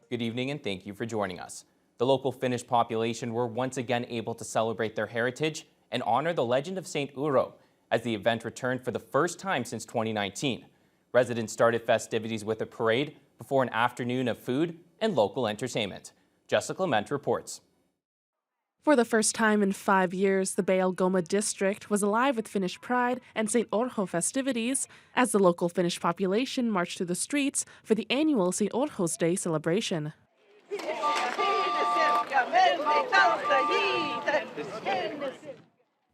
Good evening and thank you for joining us. The local Finnish population were once again able to celebrate their heritage and honor the legend of St. Urho as the event returned for the first time since 2019. Residents started festivities with a parade before an afternoon of food and local entertainment. Jessica Clement reports. For the first time in 5 years, the Bay-Algoma district was alive with Finnish pride and St. Urho festivities as the local Finnish population marched through the streets for the annual St. Urho's Day celebration.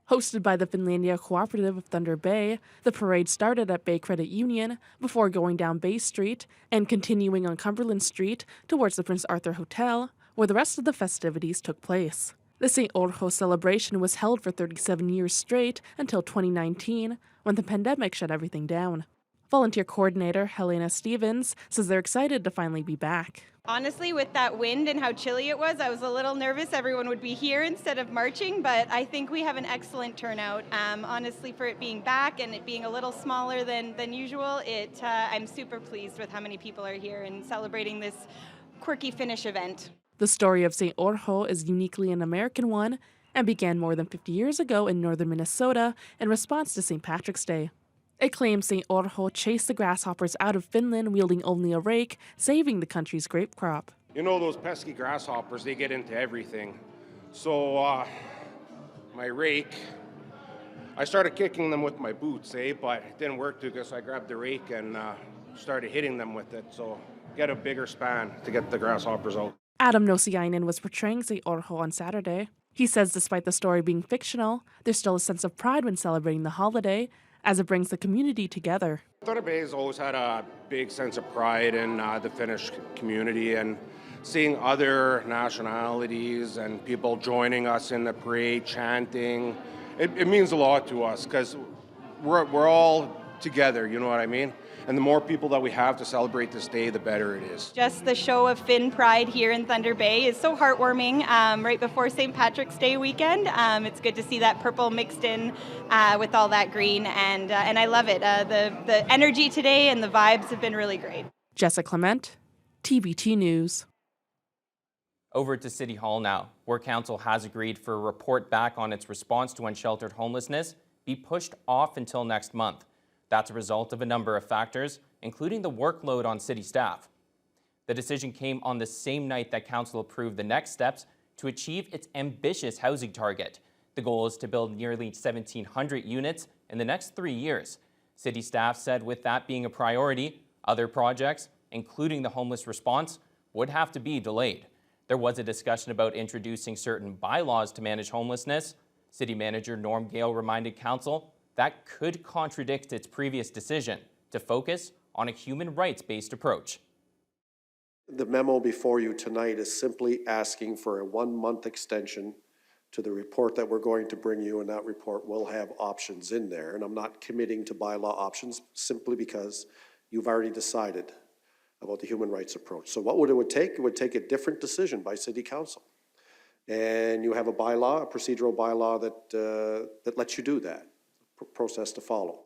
Hosted by the Finlandia Cooperative of Thunder Bay, the parade started at Bay Credit Union before going down Bay Street and continuing on Cumberland Street towards the Prince Arthur Hotel, where the rest of the festivities took place. The St. Urho celebration was held for 37 years straight until 2019, when the pandemic shut everything down. Volunteer coordinator Helena Stevens says they're excited to finally be back. Honestly, with that wind and how chilly it was, I was a little nervous everyone would be here instead of marching, but I think we have an excellent turnout. Honestly, for it being back and it being a little smaller than usual, I'm super pleased with how many people are here and celebrating this quirky Finnish event. The story of St. Urho is uniquely an American one and began more than 50 years ago in northern Minnesota in response to St. Patrick's Day. It claims St. Urho chased the grasshoppers out of Finland wielding only a rake, saving the country's grape crop. You know those pesky grasshoppers, they get into everything. So my rake, I started kicking them with my boots, but it didn't work too good, so I grabbed the rake and started hitting them with it. So get a bigger span to get the grasshoppers out. Adam Nosiainen was portraying St. Urho on Saturday. He says despite the story being fictional, there's still a sense of pride when celebrating the holiday, as it brings the community together. Thunder Bay has always had a big sense of pride in the Finnish community, and seeing other nationalities and people joining us in the parade, chanting, it means a lot to us because we're all together, you know what I mean? And the more people that we have to celebrate this day, the better it is. Just the show of Finn pride here in Thunder Bay is so heartwarming right before St. Patrick's Day weekend. It's good to see that purple mixed in with all that green, and I love it. The energy today and the vibes have been really great. Jessica Clement, TBT News. Over to City Hall now, where Council has agreed for a report back on its response to unsheltered homelessness be pushed off until next month. That's a result of a number of factors, including the workload on city staff. The decision came on the same night that Council approved the next steps to achieve its ambitious housing target. The goal is to build nearly 1,700 units in the next 3 years. City staff said with that being a priority, other projects, including the homeless response, would have to be delayed. There was a discussion about introducing certain bylaws to manage homelessness. City Manager Norm Gale reminded Council that could contradict its previous decision to focus on a human rights-based approach. The memo before you tonight is simply asking for a 1-month extension to the report that we're going to bring you, and that report will have options in there. And I'm not committing to bylaw options simply because you've already decided about the human rights approach. So what would it take? It would take a different decision by City Council. And you have a bylaw, a procedural bylaw that lets you do that. Process to follow.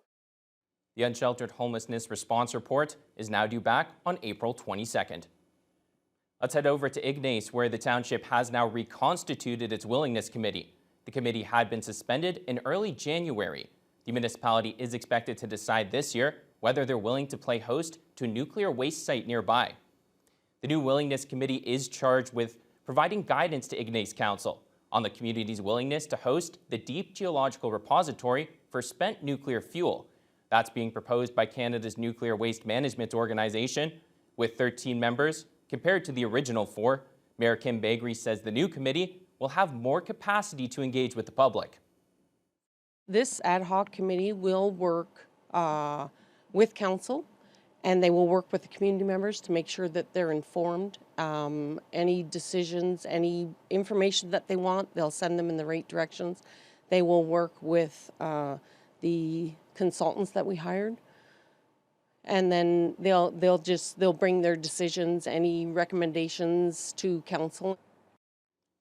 The Unsheltered Homelessness Response Report is now due back on April 22nd. Let's head over to Ignace, where the township has now reconstituted its Willingness Committee. The committee had been suspended in early January. The municipality is expected to decide this year whether they're willing to play host to a nuclear waste site nearby. The new Willingness Committee is charged with providing guidance to Ignace Council on the community's willingness to host the Deep Geological Repository for spent nuclear fuel. That's being proposed by Canada's Nuclear Waste Management Organization. With 13 members, compared to the original 4, Mayor Kim Bakery says the new committee will have more capacity to engage with the public. This ad hoc committee will work with council, and they will work with the community members to make sure that they're informed. Any decisions, any information that they want, they'll send them in the right directions. They will work with the consultants that we hired, and then they'll bring their decisions, any recommendations to council.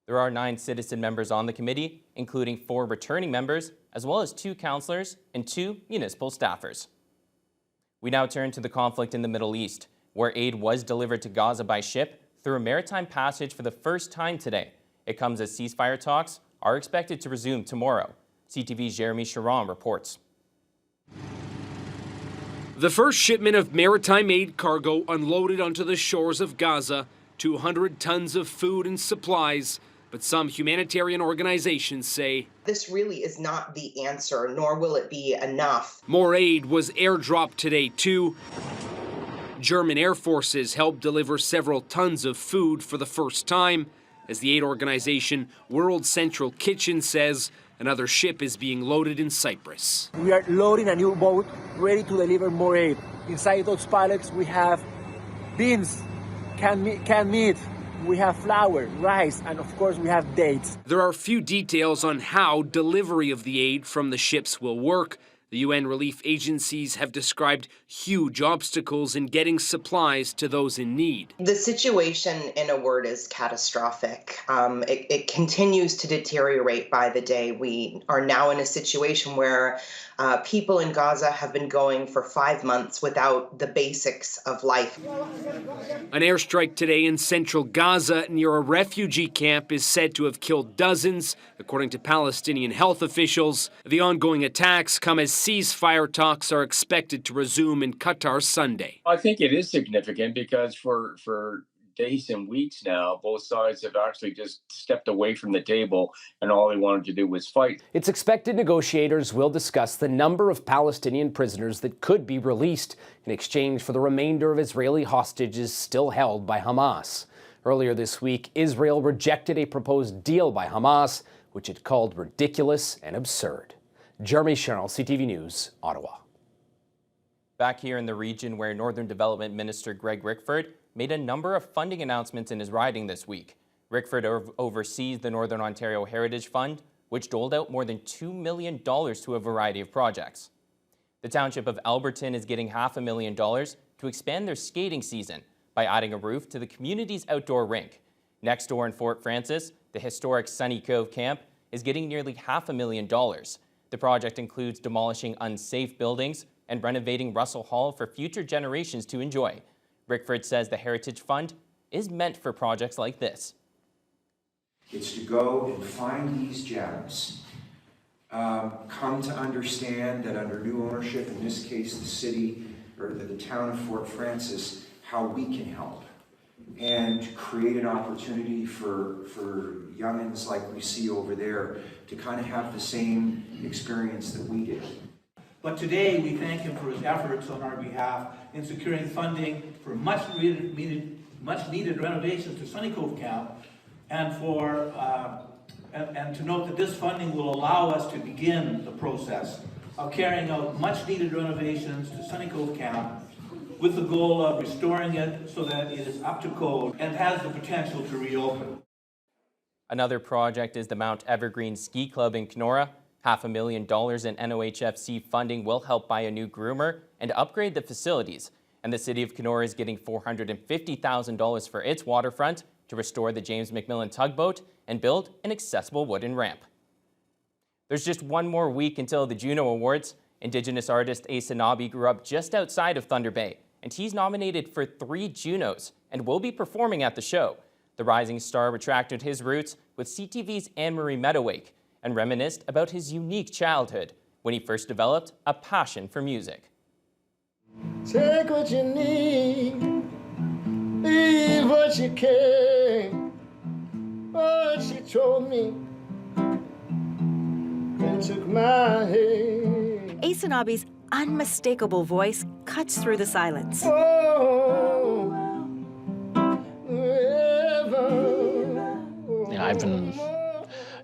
There are 9 citizen members on the committee, including 4 returning members, as well as 2 councillors and 2 municipal staffers. We now turn to the conflict in the Middle East, where aid was delivered to Gaza by ship through a maritime passage for the first time today. It comes as ceasefire talks are expected to resume tomorrow. CTV's Jeremy Sharon reports. The first shipment of maritime aid cargo unloaded onto the shores of Gaza, 200 tons of food and supplies, but some humanitarian organizations say this really is not the answer, nor will it be enough. More aid was airdropped today too. German air forces helped deliver several tons of food for the first time. As the aid organization World Central Kitchen says, another ship is being loaded in Cyprus. We are loading a new boat ready to deliver more aid. Inside those pallets we have beans, canned meat, we have flour, rice, and of course we have dates. There are few details on how delivery of the aid from the ships will work. The UN relief agencies have described huge obstacles in getting supplies to those in need. The situation, in a word, is catastrophic. It continues to deteriorate by the day. We are now in a situation where people in Gaza have been going for 5 months without the basics of life. An airstrike today in central Gaza near a refugee camp is said to have killed dozens, according to Palestinian health officials. The ongoing attacks come as ceasefire talks are expected to resume in Qatar Sunday. I think it is significant because for days and weeks now, both sides have actually just stepped away from the table and all they wanted to do was fight. It's expected negotiators will discuss the number of Palestinian prisoners that could be released in exchange for the remainder of Israeli hostages still held by Hamas. Earlier this week, Israel rejected a proposed deal by Hamas, which it called ridiculous and absurd. Jeremy Sherrill, CTV News, Ottawa. Back here in the region where Northern Development Minister Greg Rickford made a number of funding announcements in his riding this week. Rickford oversees the Northern Ontario Heritage Fund, which doled out more than $2 million to a variety of projects. The township of Alberton is getting $500,000 to expand their skating season by adding a roof to the community's outdoor rink. Next door in Fort Francis, the historic Sunny Cove Camp is getting nearly $500,000. The project includes demolishing unsafe buildings and renovating Russell Hall for future generations to enjoy. Rickford says the Heritage Fund is meant for projects like this. It's to go and find these gems, come to understand that under new ownership, in this case the city or the town of Fort Francis, how we can help and create an opportunity for youngins like we see over there to kind of have the same experience that we did. But today we thank him for his efforts on our behalf in securing funding for much needed renovations to Sunny Cove Camp, and for and to note that this funding will allow us to begin the process of carrying out much needed renovations to Sunny Cove Camp with the goal of restoring it so that it is up to code and has the potential to reopen. Another project is the Mount Evergreen Ski Club in Kenora. $500,000 in NOHFC funding will help buy a new groomer and upgrade the facilities. And the city of Kenora is getting $450,000 for its waterfront to restore the James McMillan tugboat and build an accessible wooden ramp. There's just one more week until the Juno Awards. Indigenous artist Asa Nobby grew up just outside of Thunder Bay, and he's nominated for 3 Junos and will be performing at the show. The rising star retracted his roots with CTV's Anne-Marie Meadowake and reminisced about his unique childhood when he first developed a passion for music. Take what you need, leave what you can. What she told me, and took my hand. Asa Nobby's unmistakable voice cuts through the silence. Oh, I've been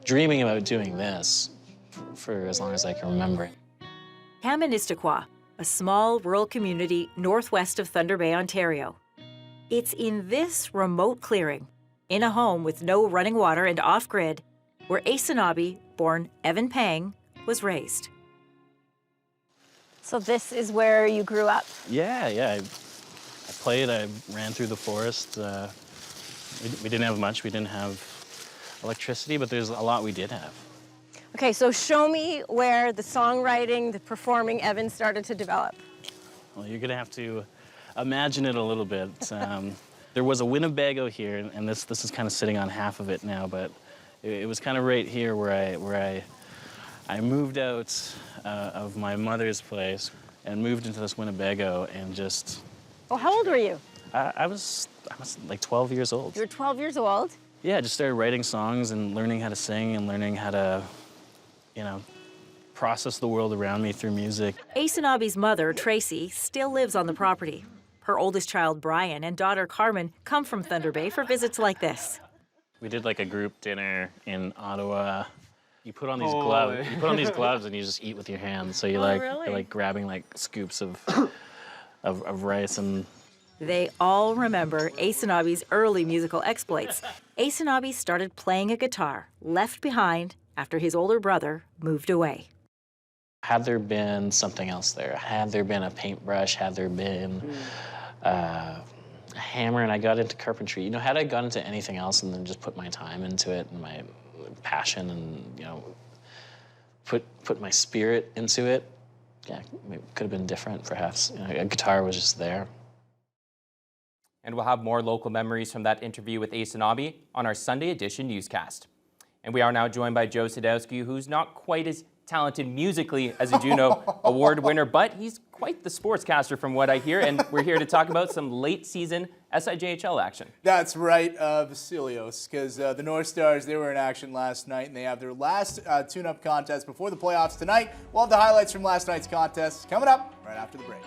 dreaming about doing this for as long as I can remember. Kaministiquia, a small rural community northwest of Thunder Bay, Ontario. It's in this remote clearing, in a home with no running water and off-grid, where Asa Nobby, born Evan Pang, was raised. So this is where you grew up? Yeah. I played, I ran through the forest. We didn't have much. We didn't have electricity, but there's a lot we did have. Okay, so show me where the songwriting, the performing Evan started to develop. Well, you're gonna have to imagine it a little bit. There was a Winnebago here, and this is kind of sitting on half of it now, but it was kind of right here where I moved out of my mother's place and moved into this Winnebago and just... Oh, how old were you? I was like 12 years old. You were 12 years old? Yeah, I just started writing songs and learning how to sing and learning how to, process the world around me through music. Asanabi's mother, Tracy, still lives on the property. Her oldest child, Brian, and daughter, Carmen, come from Thunder Bay for visits like this. We did like a group dinner in Ottawa. You put on these gloves. You put on these gloves and you just eat with your hands. So you're you're grabbing like scoops of rice and. They all remember Asanabi's early musical exploits. Asanabi started playing a guitar, left behind after his older brother moved away. Had there been something else there, had there been a paintbrush, had there been a hammer, and I got into carpentry, had I gone into anything else and then just put my time into it and my passion and, put my spirit into it, yeah, it could have been different perhaps. A guitar was just there. And we'll have more local memories from that interview with Asanabi on our Sunday edition newscast. And we are now joined by Joe Sadowski, who's not quite as talented musically as a Juno Award winner, but he's quite the sportscaster from what I hear, and we're here to talk about some late season SIJHL action. That's right, Vasilios, because the North Stars, they were in action last night, and they have their last tune-up contest before the playoffs tonight. We'll have the highlights from last night's contest coming up right after the break.